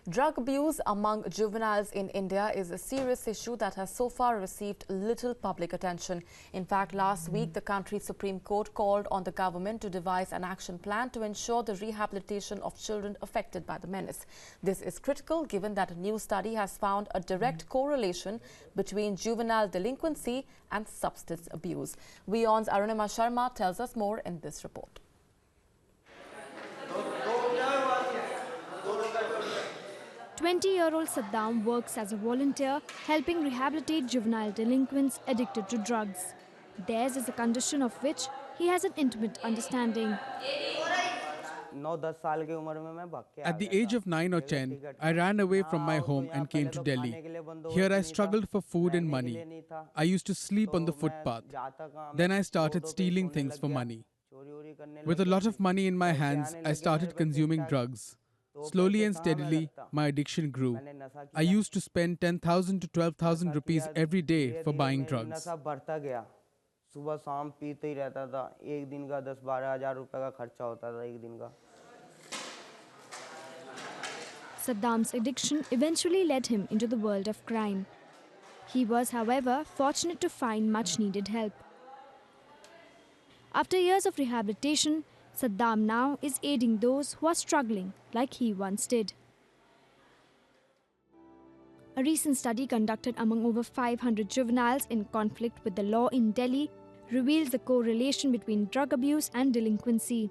Drug abuse among juveniles in India is a serious issue that has so far received little public attention. In fact, last week, the country's Supreme Court called on the government to devise an action plan to ensure the rehabilitation of children affected by the menace. This is critical given that a new study has found a direct correlation between juvenile delinquency and substance abuse. WION's Arunima Sharma tells us more in this report. 20-year-old Saddam works as a volunteer, helping rehabilitate juvenile delinquents addicted to drugs. Theirs is a condition of which he has an intimate understanding. At the age of 9 or 10, I ran away from my home and came to Delhi. Here I struggled for food and money. I used to sleep on the footpath. Then I started stealing things for money. With a lot of money in my hands, I started consuming drugs. Slowly and steadily, my addiction grew. I used to spend 10,000 to 12,000 rupees every day for buying drugs. Saddam's addiction eventually led him into the world of crime. He was, however, fortunate to find much-needed help. After years of rehabilitation, Saddam now is aiding those who are struggling like he once did. A recent study conducted among over 500 juveniles in conflict with the law in Delhi reveals the correlation between drug abuse and delinquency.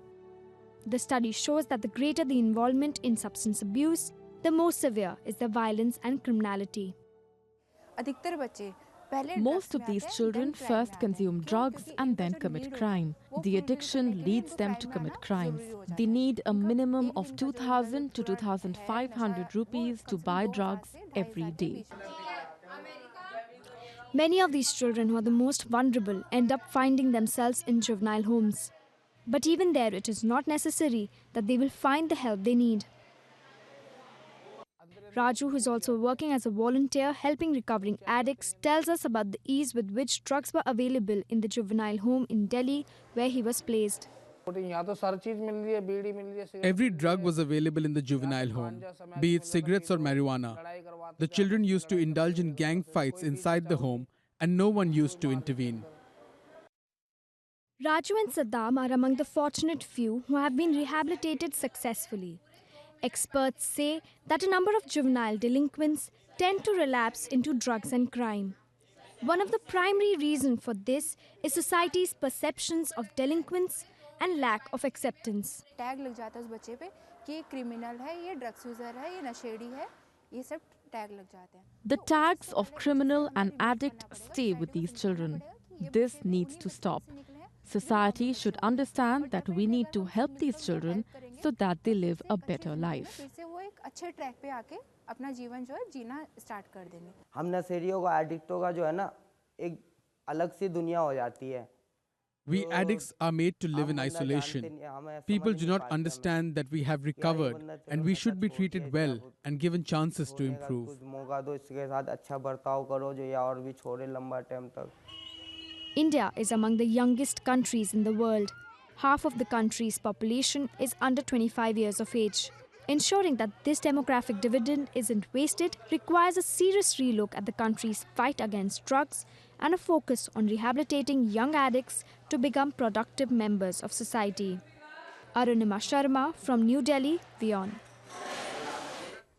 The study shows that the greater the involvement in substance abuse, the more severe is the violence and criminality. Most of these children first consume drugs and then commit crime. The addiction leads them to commit crimes. They need a minimum of 2,000 to 2,500 rupees to buy drugs every day. Many of these children who are the most vulnerable end up finding themselves in juvenile homes. But even there, it is not necessary that they will find the help they need. Raju, who is also working as a volunteer helping recovering addicts, tells us about the ease with which drugs were available in the juvenile home in Delhi where he was placed. Every drug was available in the juvenile home, be it cigarettes or marijuana. The children used to indulge in gang fights inside the home and no one used to intervene. Raju and Saddam are among the fortunate few who have been rehabilitated successfully. Experts say that a number of juvenile delinquents tend to relapse into drugs and crime. One of the primary reasons for this is society's perceptions of delinquents and lack of acceptance. The tags of criminal and addict stay with these children. This needs to stop. Society should understand that we need to help these children so that they live a better life. We addicts are made to live in isolation. People do not understand that we have recovered and we should be treated well and given chances to improve. India is among the youngest countries in the world. Half of the country's population is under 25 years of age. Ensuring that this demographic dividend isn't wasted requires a serious relook at the country's fight against drugs and a focus on rehabilitating young addicts to become productive members of society. Arunima Sharma from New Delhi, WION.